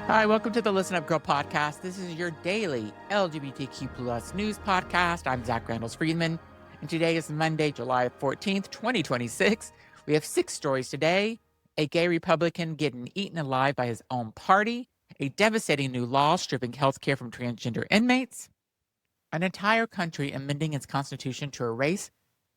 Hi, welcome to the Listen Up Girl podcast. This is your daily LGBTQ plus news podcast. I'm Zach Randles-Friedman, and today is Monday, July 14th, 2026. We have 6 stories today. A gay Republican getting eaten alive by his own party, a devastating new law stripping health care from transgender inmates, an entire country amending its constitution to erase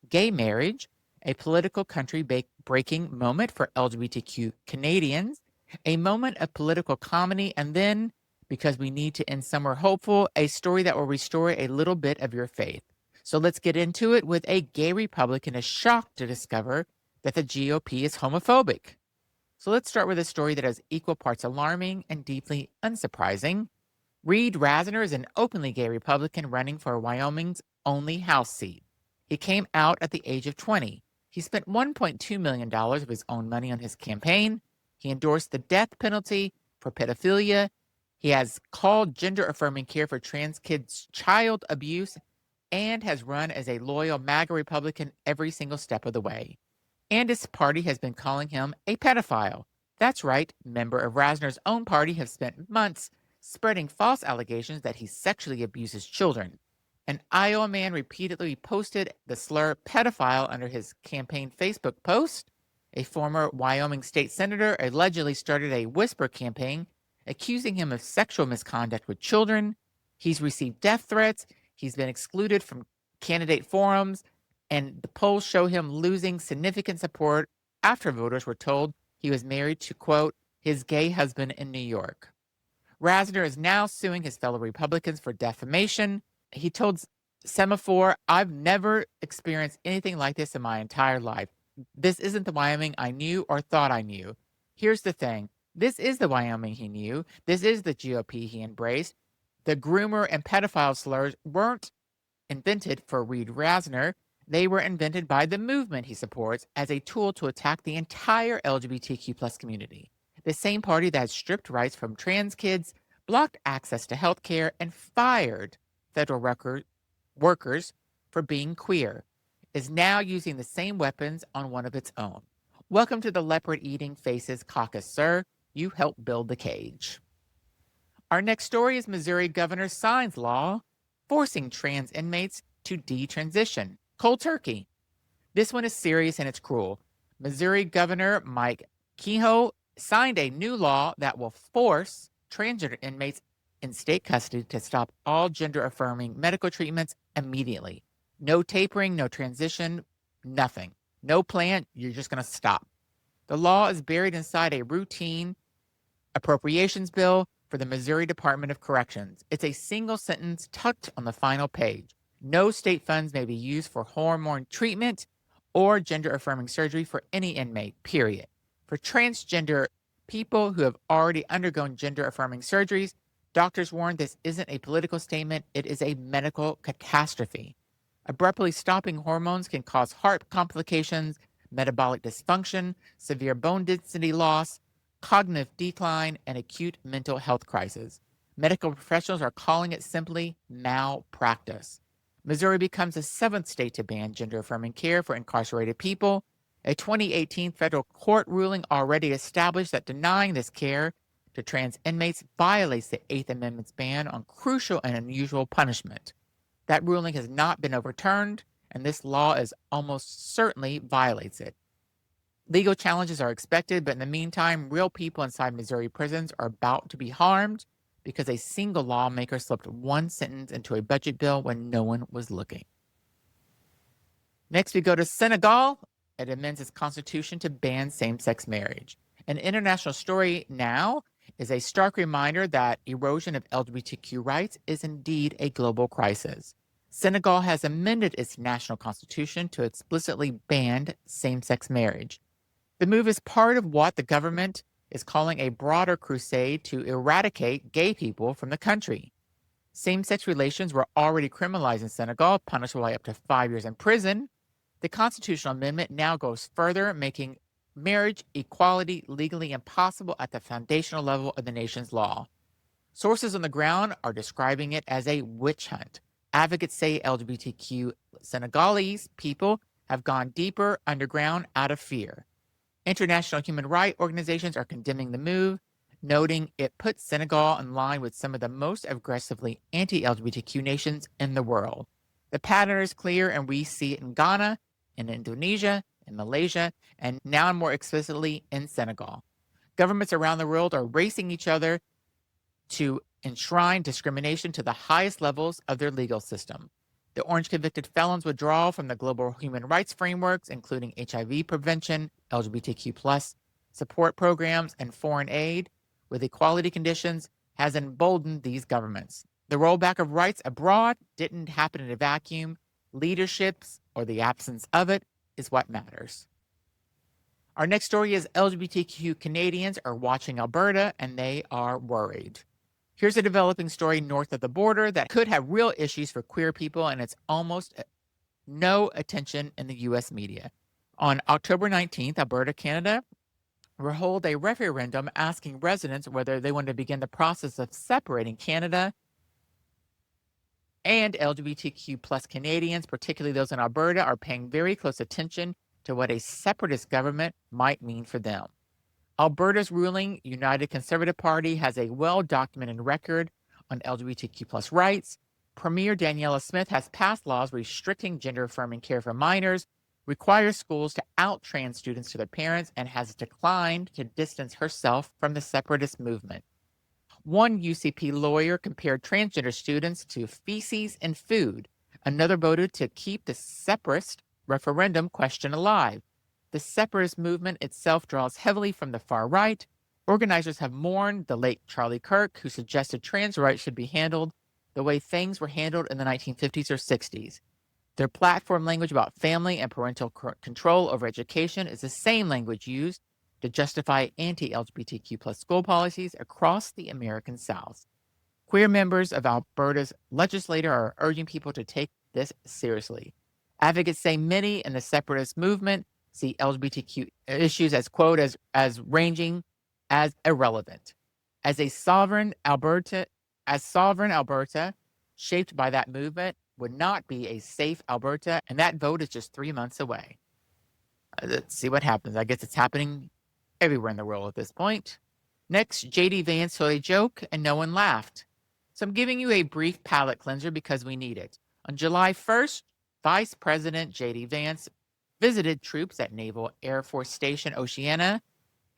gay marriage, a political country breaking moment for LGBTQ Canadians, a moment of political comedy, and then, because we need to end somewhere hopeful, a story that will restore a little bit of your faith. So let's get into it with a gay Republican is shocked to discover that the GOP is homophobic. So let's start with a story that is equal parts alarming and deeply unsurprising. Reed Rasner is an openly gay Republican running for Wyoming's only House seat. He came out at the age of 20. He spent $1.2 million of his own money on his campaign. He endorsed the death penalty for pedophilia. He has called gender-affirming care for trans kids child abuse and has run as a loyal MAGA Republican every single step of the way. And his party has been calling him a pedophile. That's right, members of Rasner's own party have spent months spreading false allegations that he sexually abuses children. An Iowa man repeatedly posted the slur pedophile under his campaign Facebook post. A former Wyoming state senator allegedly started a whisper campaign accusing him of sexual misconduct with children. He's received death threats. He's been excluded from candidate forums, and the polls show him losing significant support after voters were told he was married to, quote, his gay husband in New York. Rasner is now suing his fellow Republicans for defamation. He told Semaphore, I've never experienced anything like this in my entire life. This isn't the Wyoming I knew or thought I knew. Here's the thing. This is the Wyoming he knew. This is the GOP he embraced. The groomer and pedophile slurs weren't invented for Reed Rasner. They were invented by the movement he supports as a tool to attack the entire LGBTQ plus community. The same party that has stripped rights from trans kids, blocked access to health care, and fired federal workers for being queer, is now using the same weapons on one of its own. Welcome to the leopard-eating faces caucus, sir. You helped build the cage. Our next story is Missouri governor signs law forcing trans inmates to detransition. Cold turkey. This one is serious and it's cruel. Missouri Governor Mike Kehoe signed a new law that will force transgender inmates in state custody to stop all gender-affirming medical treatments immediately. No tapering, no transition, nothing. No plan, you're just going to stop. The law is buried inside a routine appropriations bill for the Missouri Department of Corrections. It's a single sentence tucked on the final page. No state funds may be used for hormone treatment or gender-affirming surgery for any inmate, period. For transgender people who have already undergone gender-affirming surgeries, doctors warn this isn't a political statement, it is a medical catastrophe. Abruptly stopping hormones can cause heart complications, metabolic dysfunction, severe bone density loss, cognitive decline, and acute mental health crisis. Medical professionals are calling it simply malpractice. Missouri becomes the 7th state to ban gender-affirming care for incarcerated people. A 2018 federal court ruling already established that denying this care to trans inmates violates the 8th Amendment's ban on crucial and unusual punishment. That ruling has not been overturned, and this law is almost certainly violates it. Legal challenges are expected, but in the meantime, real people inside Missouri prisons are about to be harmed because a single lawmaker slipped one sentence into a budget bill when no one was looking. Next, we go to Senegal. It amends its constitution to ban same-sex marriage. An international story now is a stark reminder that erosion of LGBTQ rights is indeed a global crisis. Senegal has amended its national constitution to explicitly ban same-sex marriage. The move is part of what the government is calling a broader crusade to eradicate gay people from the country. Same-sex relations were already criminalized in Senegal, punishable by up to 5 years in prison. The constitutional amendment now goes further, making marriage equality legally impossible at the foundational level of the nation's law. Sources on the ground are describing it as a witch hunt. Advocates say LGBTQ Senegalese people have gone deeper underground out of fear. International human rights organizations are condemning the move. noting it puts Senegal in line with some of the most aggressively anti-LGBTQ nations in the world. The pattern is clear, and we see it in Ghana, in Indonesia, in Malaysia, and now more explicitly in Senegal. Governments around the world are racing each other to enshrine discrimination to the highest levels of their legal system. The orange convicted felons withdraw from the global human rights frameworks, including HIV prevention, LGBTQ+ support programs, and foreign aid, with equality conditions, has emboldened these governments. The rollback of rights abroad didn't happen in a vacuum. Leaderships, or the absence of it, is what matters. Our next story is LGBTQ Canadians are watching Alberta, and they are worried. Here's a developing story north of the border that could have real issues for queer people, and it's almost no attention in the U.S. media. On October 19th, Alberta, Canada, will hold a referendum asking residents whether they want to begin the process of separating Canada and LGBTQ+ Canadians, particularly those in Alberta, are paying very close attention to what a separatist government might mean for them. Alberta's ruling United Conservative Party has a well-documented record on LGBTQ+ rights. Premier Daniela Smith has passed laws restricting gender-affirming care for minors, requires schools to out trans students to their parents, and has declined to distance herself from the separatist movement. One UCP lawyer compared transgender students to feces and food. Another voted to keep the separatist referendum question alive. The separatist movement itself draws heavily from the far right. Organizers have mourned the late Charlie Kirk, who suggested trans rights should be handled the way things were handled in the 1950s or 60s. Their platform language about family and parental control over education is the same language used to justify anti-LGBTQ+ school policies across the American South. Queer members of Alberta's legislature are urging people to take this seriously. Advocates say many in the separatist movement see LGBTQ issues as, quote, as ranging as irrelevant. As sovereign Alberta, shaped by that movement, would not be a safe Alberta, and that vote is just 3 months away. Let's see what happens. I guess it's happening everywhere in the world at this point. Next, J.D. Vance told a joke and no one laughed. So I'm giving you a brief palate cleanser because we need it. On July 1st, Vice President J.D. Vance visited troops at Naval Air Force Station Oceana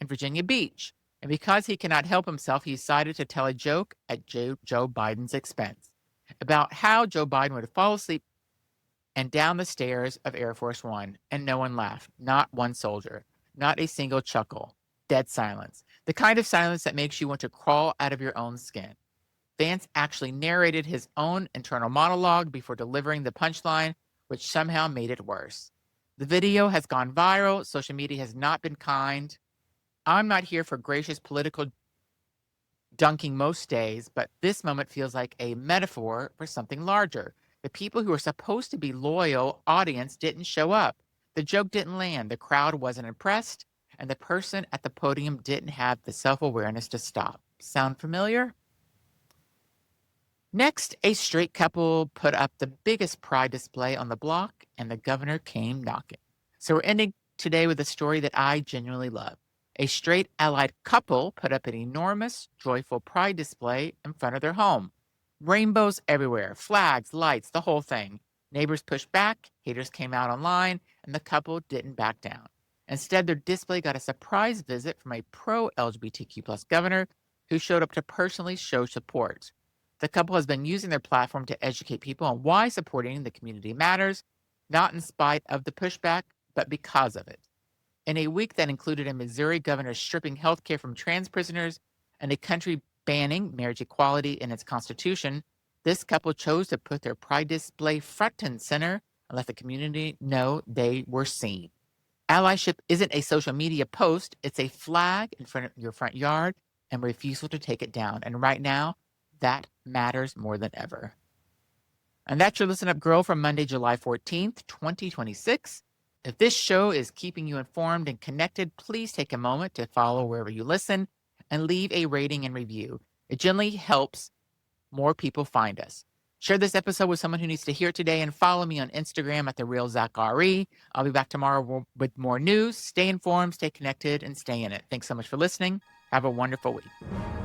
in Virginia Beach. And because he cannot help himself, he decided to tell a joke at Joe Biden's expense about how Joe Biden would fall asleep and down the stairs of Air Force One, and no one laughed. Not one soldier. Not a single chuckle. Dead silence. The kind of silence that makes you want to crawl out of your own skin. Vance actually narrated his own internal monologue before delivering the punchline, which somehow made it worse. The video has gone viral. Social media has not been kind. I'm not here for gracious political dunking most days, but this moment feels like a metaphor for something larger. The people who are supposed to be loyal audience didn't show up. The joke didn't land. The crowd wasn't impressed, and the person at the podium didn't have the self-awareness to stop. Sound familiar? Next, a straight couple put up the biggest pride display on the block, and the governor came knocking. So we're ending today with a story that I genuinely love. A straight allied couple put up an enormous, joyful pride display in front of their home. Rainbows everywhere, flags, lights, the whole thing. Neighbors pushed back, haters came out online, and the couple didn't back down. Instead, their display got a surprise visit from a pro-LGBTQ+ governor who showed up to personally show support. The couple has been using their platform to educate people on why supporting the community matters, not in spite of the pushback, but because of it. In a week that included a Missouri governor stripping health care from trans prisoners and a country banning marriage equality in its constitution, this couple chose to put their pride display front and center and let the community know they were seen. Allyship isn't a social media post, it's a flag in front of your front yard and refusal to take it down. And right now, that matters more than ever. And that's your Listen Up Girl from Monday, July 14th, 2026. If this show is keeping you informed and connected, please take a moment to follow wherever you listen and leave a rating and review. It generally helps more people find us. Share this episode with someone who needs to hear it today, and follow me on Instagram at TheRealZachRE. I'll be back tomorrow with more news. Stay informed, stay connected, and stay in it. Thanks so much for listening. Have a wonderful week.